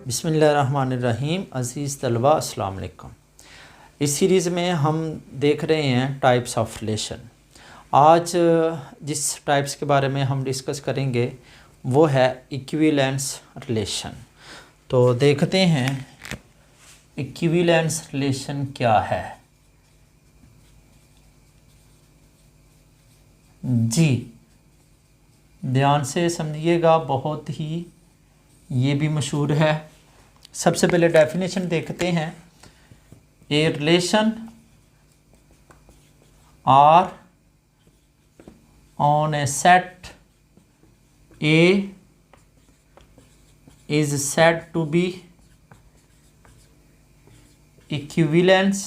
बिस्मिल्लाहिर्रहमानिर्रहीम। अज़ीज़ तलबा अस्सलाम वालेकुम। इस सीरीज़ में हम देख रहे हैं टाइप्स ऑफ रिलेशन। आज जिस टाइप्स के बारे में हम डिस्कस करेंगे वो है इक्विवेलेंस रिलेशन। तो देखते हैं इक्विवेलेंस रिलेशन क्या है। जी ध्यान से समझिएगा, बहुत ही ये भी मशहूर है। सबसे पहले डेफिनेशन देखते हैं। A relation R on a set A is said to be equivalence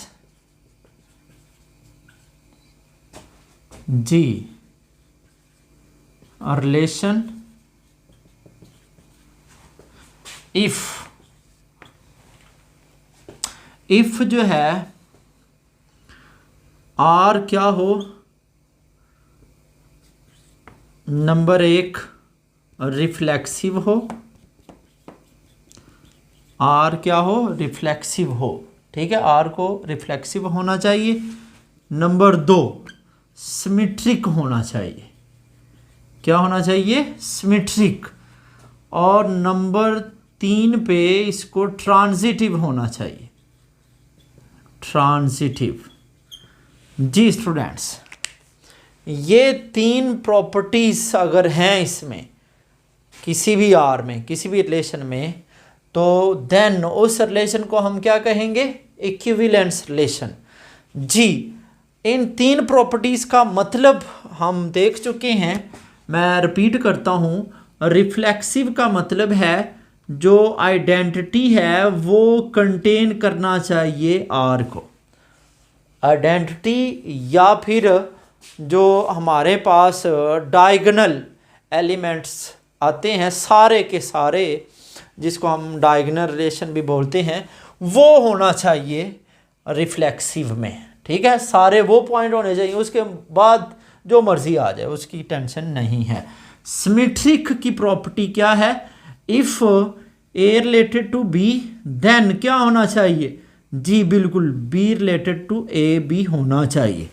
G a relation if जो है आर क्या हो, नंबर एक रिफ्लेक्सिव हो। आर क्या हो, रिफ्लेक्सिव हो। ठीक है, आर को रिफ्लेक्सिव होना चाहिए। नंबर दो सिमेट्रिक होना चाहिए। क्या होना चाहिए, सिमेट्रिक। और नंबर तीन पे इसको ट्रांजिटिव होना चाहिए। ट्रांजिटिव। जी स्टूडेंट्स, ये तीन प्रॉपर्टीज अगर हैं इसमें किसी भी आर में, किसी भी रिलेशन में, तो देन उस रिलेशन को हम क्या कहेंगे, इक्विवेलेंस रिलेशन। जी इन तीन प्रॉपर्टीज का मतलब हम देख चुके हैं। मैं रिपीट करता हूँ। रिफ्लेक्सिव का मतलब है जो आइडेंटिटी है वो कंटेन करना चाहिए आर को। आइडेंटिटी या फिर जो हमारे पास डायगोनल एलिमेंट्स आते हैं सारे के सारे, जिसको हम डायगोनल रिलेशन भी बोलते हैं, वो होना चाहिए रिफ्लेक्सिव में। ठीक है, सारे वो पॉइंट होने चाहिए, उसके बाद जो मर्जी आ जाए उसकी टेंशन नहीं है। सिमेट्रिक की प्रॉपर्टी क्या है, if A related to B then क्या होना चाहिए, जी बिल्कुल बी रिलेटेड टू ए भी होना चाहिए।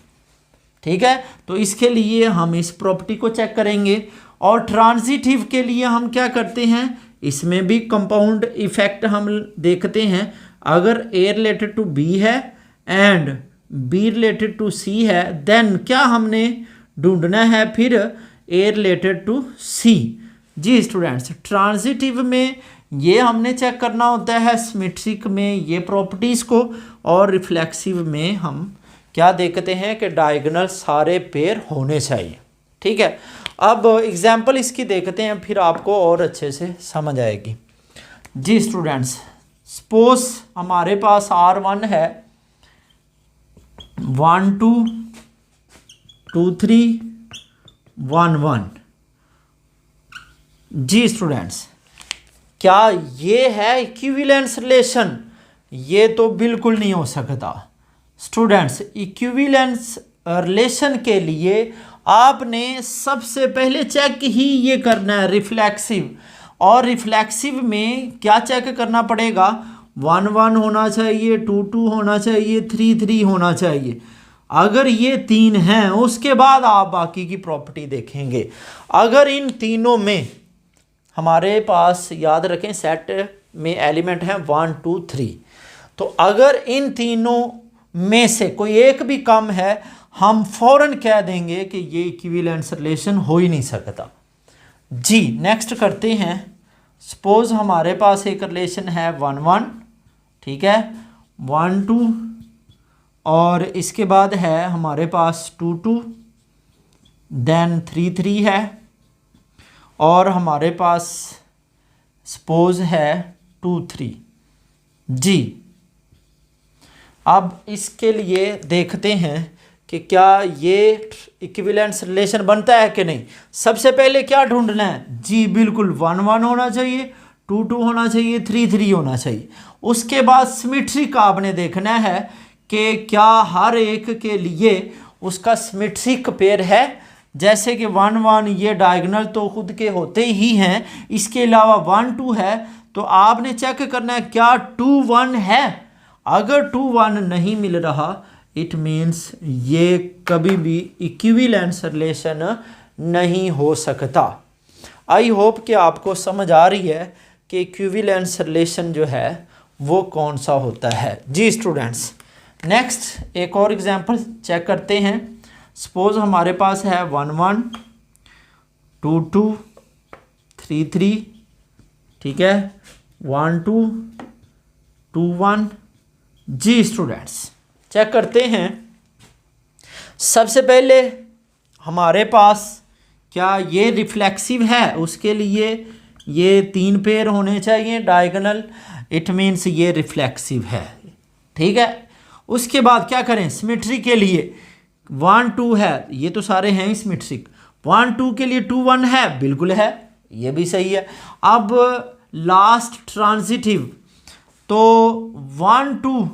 ठीक है, तो इसके लिए हम इस प्रॉपर्टी को चेक करेंगे। और ट्रांजिटिव के लिए हम क्या करते हैं, इसमें भी कंपाउंड इफेक्ट हम देखते हैं। अगर ए रिलेटेड टू बी है and B related to C है, देन क्या हमने ढूंढना है, फिर ए रिलेटेड टू सी। जी स्टूडेंट्स, ट्रांजिटिव में ये हमने चेक करना होता है, सिमेट्रिक में ये प्रॉपर्टीज़ को, और रिफ्लेक्सिव में हम क्या देखते हैं कि डायगोनल सारे पेयर होने चाहिए। ठीक है, अब एग्जाम्पल इसकी देखते हैं, फिर आपको और अच्छे से समझ आएगी। जी स्टूडेंट्स, सपोज हमारे पास R1 है 1 2 2 3 1 1। जी स्टूडेंट्स, क्या ये है इक्विवेलेंस रिलेशन? ये तो बिल्कुल नहीं हो सकता। स्टूडेंट्स, इक्विवेलेंस रिलेशन के लिए आपने सबसे पहले चेक ही ये करना है रिफ्लेक्सिव। और रिफ्लेक्सिव में क्या चेक करना पड़ेगा, 1 1 होना चाहिए, 2 2 होना चाहिए, 3 3 होना चाहिए। अगर ये तीन हैं उसके बाद आप बाकी की प्रॉपर्टी देखेंगे। अगर इन तीनों में हमारे पास, याद रखें सेट में एलिमेंट हैं 1 2 3, तो अगर इन तीनों में से कोई एक भी कम है, हम फौरन कह देंगे कि ये इक्विवेलेंस रिलेशन हो ही नहीं सकता। जी नेक्स्ट करते हैं। सपोज हमारे पास एक रिलेशन है 1 1, ठीक है, 1 2, और इसके बाद है हमारे पास 2 2, देन 3 3 है, और हमारे पास सपोज है 2 3। जी अब इसके लिए देखते हैं कि क्या ये इक्विवेलेंस रिलेशन बनता है कि नहीं। सबसे पहले क्या ढूंढना है, जी बिल्कुल 1 1 होना चाहिए, 2 2 होना चाहिए, 3 3 होना चाहिए। उसके बाद सिमेट्रिक आपने देखना है कि क्या हर एक के लिए उसका सिमेट्रिक पेयर है। जैसे कि 1 1 ये डायगोनल तो खुद के होते ही हैं, इसके अलावा 1 2 है तो आपने चेक करना है क्या 2 1 है। अगर 2 1 नहीं मिल रहा इट मीन्स ये कभी भी इक्विवेलेंस रिलेशन नहीं हो सकता। आई होप कि आपको समझ आ रही है कि इक्विवेलेंस रिलेशन जो है वो कौन सा होता है। जी स्टूडेंट्स, नेक्स्ट एक और एग्जांपल चेक करते हैं। सपोज हमारे पास है 1 1 2 2 3 3, ठीक है, 1 2 2 1। जी स्टूडेंट्स, चेक करते हैं। सबसे पहले हमारे पास क्या ये रिफ्लेक्सिव है, उसके लिए ये 3 पेयर होने चाहिए डायगोनल, इट मीन्स ये रिफ्लेक्सिव है, ठीक है। उसके बाद क्या करें, सिमेट्री के लिए 1 2 है, ये तो सारे हैं सिमेट्रिक। 1 2 के लिए 2 1 है, बिल्कुल है, ये भी सही है। अब लास्ट ट्रांजिटिव, तो 1 2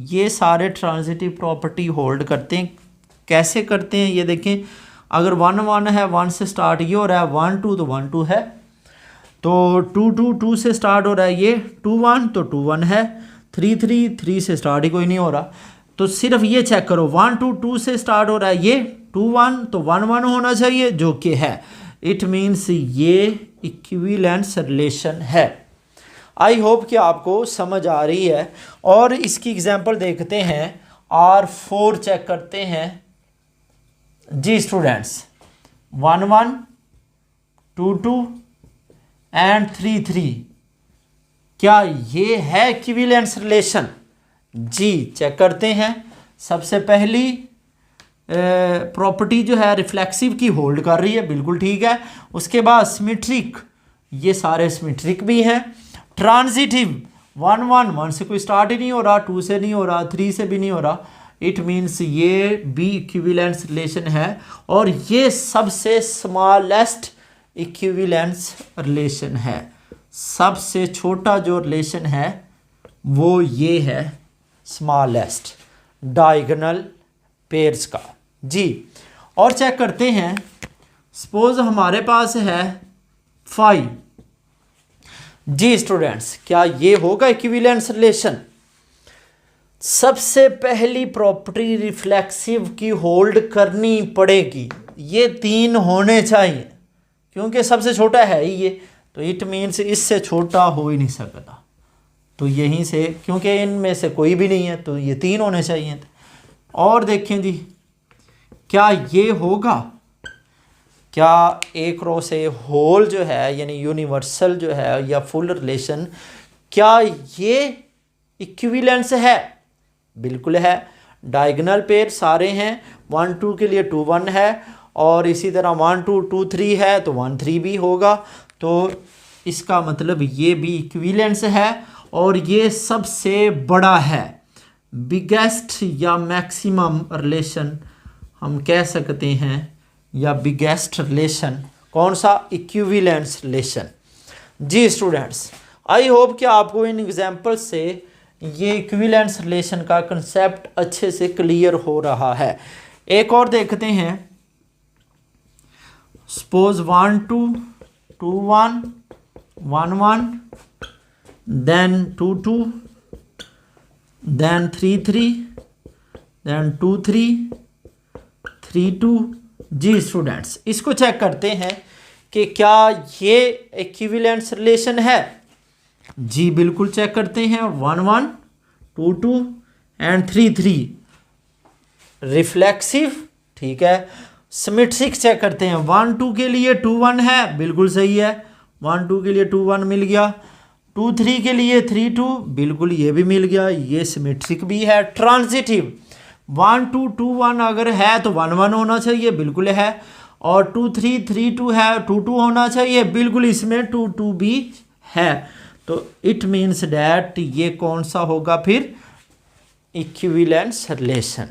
ये सारे ट्रांजिटिव प्रॉपर्टी होल्ड करते हैं। कैसे करते हैं ये देखें, अगर 1 1 है, 1 से स्टार्ट ये हो रहा है, 1 2 तो 1 2 है, तो 2 2 2 से स्टार्ट हो रहा है, ये 2 1 तो 2 1 है, 3 3 3 से स्टार्ट ही कोई नहीं हो रहा, तो सिर्फ ये चेक करो 1 2 2 से स्टार्ट हो रहा है, ये 2 1 तो 1 1 होना चाहिए जो कि है। इट मीन्स ये इक्विवेलेंस रिलेशन है। आई होप कि आपको समझ आ रही है। और इसकी एग्जांपल देखते हैं, R4 चेक करते हैं। जी स्टूडेंट्स, 1 1 2 2 एंड 3 3, क्या ये है इक्विवेलेंस रिलेशन? जी चेक करते हैं। सबसे पहली प्रॉपर्टी जो है रिफ्लेक्सिव की होल्ड कर रही है, बिल्कुल ठीक है। उसके बाद सिमेट्रिक, ये सारे सिमेट्रिक भी हैं। ट्रांजिटिव 1 1 1 से कोई स्टार्ट ही नहीं हो रहा, 2 से नहीं हो रहा, 3 से भी नहीं हो रहा, इट मीन्स ये भी इक्विवेलेंस रिलेशन है। और ये सबसे स्मॉलेस्ट इक्विवेलेंस रिलेशन है, सबसे छोटा जो रिलेशन है वो ये है स्मॉलेस्ट डायगोनल पेयर्स का। जी, और चेक करते हैं। सपोज हमारे पास है 5। जी स्टूडेंट्स, क्या ये होगा इक्विवेलेंस रिलेशन? सबसे पहली प्रॉपर्टी रिफ्लेक्सिव की होल्ड करनी पड़ेगी, ये 3 होने चाहिए, क्योंकि सबसे छोटा है ही ये, तो इट मीन्स इससे छोटा हो ही नहीं सकता। तो यहीं से, क्योंकि इनमें से कोई भी नहीं है, तो ये 3 होने चाहिए। और देखें जी, क्या ये होगा? क्या एक रो से होल जो है यानी यूनिवर्सल जो है या फुल रिलेशन, क्या ये इक्विवेलेंस है? बिल्कुल है। डायगोनल पेयर सारे हैं, 1 2 के लिए 2 1 है, और इसी तरह 1 2 2 3 है तो 1 3 भी होगा। तो इसका मतलब ये भी इक्विवेलेंस है, और ये सबसे बड़ा है, बिगेस्ट या मैक्सिमम रिलेशन हम कह सकते हैं, या बिगेस्ट रिलेशन कौन सा? Equivalence relation. जी स्टूडेंट्स, आई होप कि आपको इन एग्जांपल से ये इक्विवेलेंस रिलेशन का कंसेप्ट अच्छे से क्लियर हो रहा है। एक और देखते हैं। Suppose 1 2 2 1 1 1 then 2 2 then 3 3 then 2 3 3 2। जी स्टूडेंट्स, इसको चेक करते हैं कि क्या ये इक्विवेलेंस रिलेशन है। जी बिल्कुल चेक करते हैं। 1 1 2 2 एंड 3 3 रिफ्लेक्सिव, ठीक है। सिमेट्रिक चेक करते हैं। 1 2 के लिए 2 1 है, बिल्कुल सही है, 1 2 के लिए 2 1 मिल गया। 2 3 के लिए 3 2, बिल्कुल ये भी मिल गया, ये सिमेट्रिक भी है। ट्रांजिटिव 1 2 2 1 अगर है तो 1 1 होना चाहिए, बिल्कुल है। और 2 3 3 2 है, 2 2 होना चाहिए, बिल्कुल इसमें 2 2 भी है। तो इट मीन्स डैट ये कौन सा होगा फिर? Equivalence relation.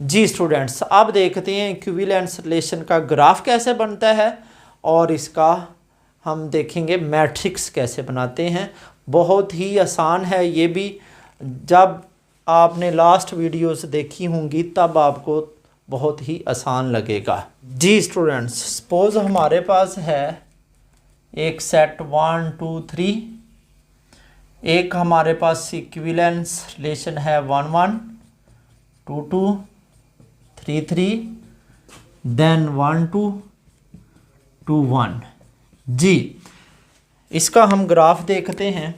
जी स्टूडेंट्स, अब देखते हैं इक्विवेलेंस रिलेशन का ग्राफ कैसे बनता है, और इसका हम देखेंगे मैट्रिक्स कैसे बनाते हैं। बहुत ही आसान है ये भी, जब आपने लास्ट वीडियोस देखी होंगी तब आपको बहुत ही आसान लगेगा। जी स्टूडेंट्स, सपोज हमारे पास है एक सेट 1 2 3, एक हमारे पास इक्विवेलेंस रिलेशन है 1 1 2 2 3 3 देन 1 2 2 1। जी, इसका हम ग्राफ देखते हैं।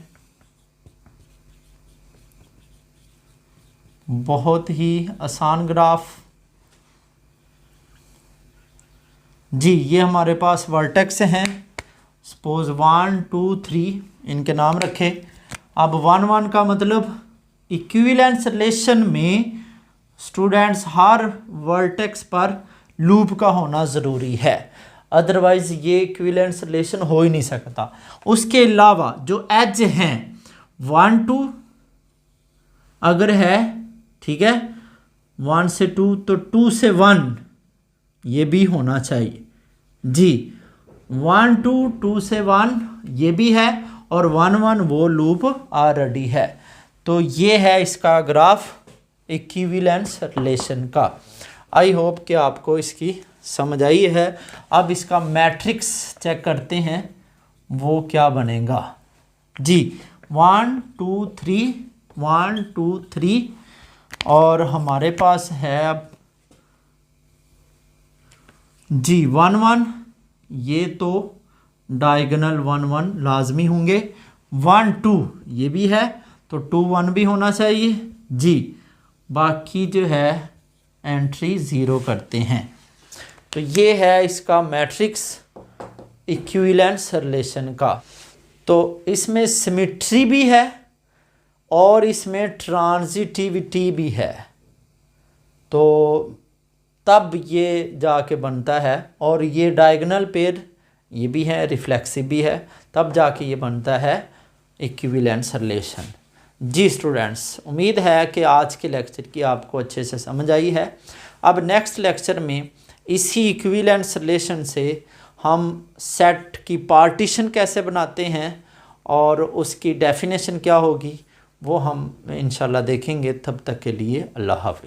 बहुत ही आसान ग्राफ। जी, ये हमारे पास वर्टेक्स हैं। सपोज 1 2 3 इनके नाम रखे। अब 1 1 का मतलब इक्विवेलेंस रिलेशन में स्टूडेंट्स हर वर्टेक्स पर लूप का होना ज़रूरी है, अदरवाइज ये इक्विवेलेंस रिलेशन हो ही नहीं सकता। उसके अलावा जो एज हैं 1 2 अगर है, ठीक है, 1 से 2 तो 2 से 1 ये भी होना चाहिए। जी, 1 2 2 से 1 ये भी है और 1 1 वो लूप ऑलरेडी है। तो ये है इसका ग्राफ इक्विवेलेंस रिलेशन का। आई होप कि आपको इसकी समझ आई है। अब इसका मैट्रिक्स चेक करते हैं वो क्या बनेगा। जी, 1 2 3 1 2 3 और हमारे पास है अब जी 1 1, ये तो डायगोनल 1 1 लाजमी होंगे। 1 2 ये भी है तो 2 1 भी होना चाहिए। जी, बाकी जो है एंट्री ज़ीरो करते हैं। तो ये है इसका मैट्रिक्स इक्विवेलेंस रिलेशन का। तो इसमें सिमेट्री भी है और इसमें ट्रांजिटिविटी भी है, तो तब ये जाके बनता है। और ये डायगोनल पेयर ये भी है, रिफ्लेक्सिव भी है, तब जाके ये बनता है इक्विवेलेंस रिलेशन। जी स्टूडेंट्स, उम्मीद है कि आज के लेक्चर की आपको अच्छे से समझ आई है। अब नेक्स्ट लेक्चर में इसी इक्विवेलेंस रिलेशन से हम सेट की पार्टीशन कैसे बनाते हैं और उसकी डेफिनेशन क्या होगी वो हम इंशाल्लाह देखेंगे। तब तक के लिए अल्लाह हाफ़िज़।